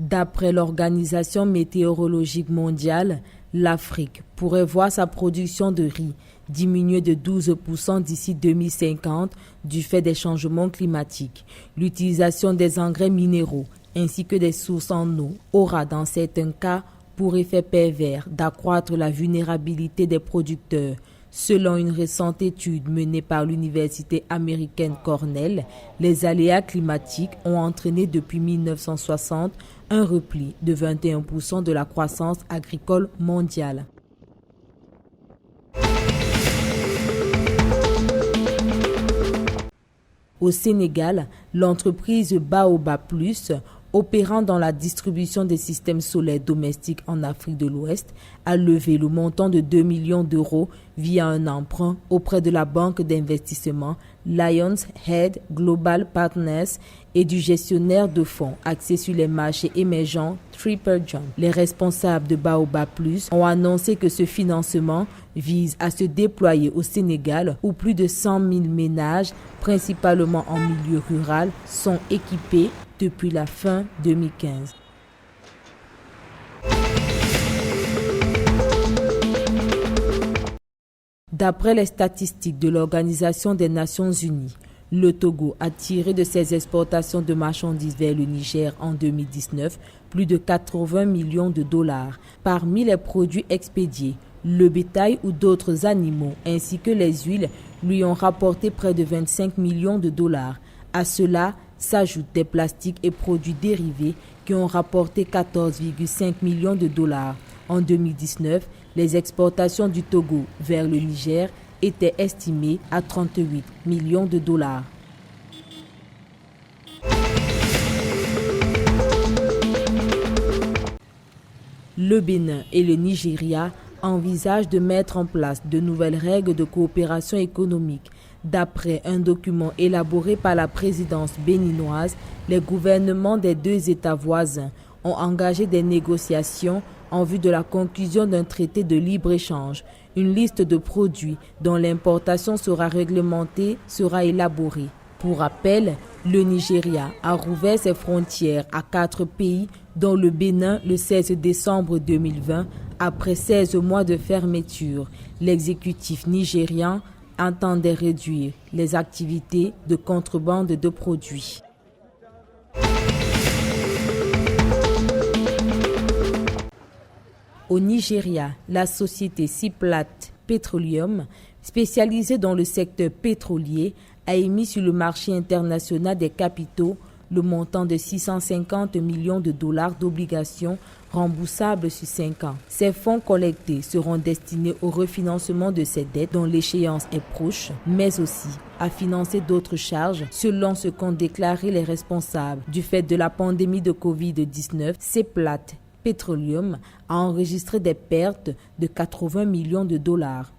D'après l'Organisation météorologique mondiale, l'Afrique pourrait voir sa production de riz diminuer de 12% d'ici 2050 du fait des changements climatiques. L'utilisation des engrais minéraux ainsi que des sources en eau aura dans certains cas pour effet pervers d'accroître la vulnérabilité des producteurs. Selon une récente étude menée par l'université américaine Cornell, les aléas climatiques ont entraîné depuis 1960 un repli de 21% de la croissance agricole mondiale. Au Sénégal, l'entreprise Baobab Plus, opérant dans la distribution des systèmes solaires domestiques en Afrique de l'Ouest, a levé le montant de 2 millions d'euros via un emprunt auprès de la banque d'investissement Lions Head Global Partners et du gestionnaire de fonds axé sur les marchés émergents Triple Jump. Les responsables de Baobab Plus ont annoncé que ce financement vise à se déployer au Sénégal où plus de 100 000 ménages, principalement en milieu rural, sont équipés depuis la fin 2015. D'après les statistiques de l'Organisation des Nations Unies, le Togo a tiré de ses exportations de marchandises vers le Niger en 2019 plus de 80 millions de dollars. Parmi les produits expédiés, le bétail ou d'autres animaux ainsi que les huiles lui ont rapporté près de 25 millions de dollars. À cela s'ajoutent des plastiques et produits dérivés qui ont rapporté 14,5 millions de dollars. En 2019, les exportations du Togo vers le Niger étaient estimées à 38 millions de dollars. Le Bénin et le Nigeria envisagent de mettre en place de nouvelles règles de coopération économique. D'après un document élaboré par la présidence béninoise, les gouvernements des deux États voisins ont engagé des négociations en vue de la conclusion d'un traité de libre-échange. Une liste de produits dont l'importation sera réglementée sera élaborée. Pour rappel, le Nigeria a rouvert ses frontières à 4 pays, dont le Bénin le 16 décembre 2020, après 16 mois de fermeture. L'exécutif nigérian entendait réduire les activités de contrebande de produits. Au Nigeria, la société Seplat Petroleum, spécialisée dans le secteur pétrolier, a émis sur le marché international des capitaux le montant de 650 millions de dollars d'obligations remboursables sur 5 ans. Ces fonds collectés seront destinés au refinancement de ces dettes dont l'échéance est proche, mais aussi à financer d'autres charges selon ce qu'ont déclaré les responsables. Du fait de la pandémie de Covid-19, Seplat Petroleum a enregistré des pertes de 80 millions de dollars.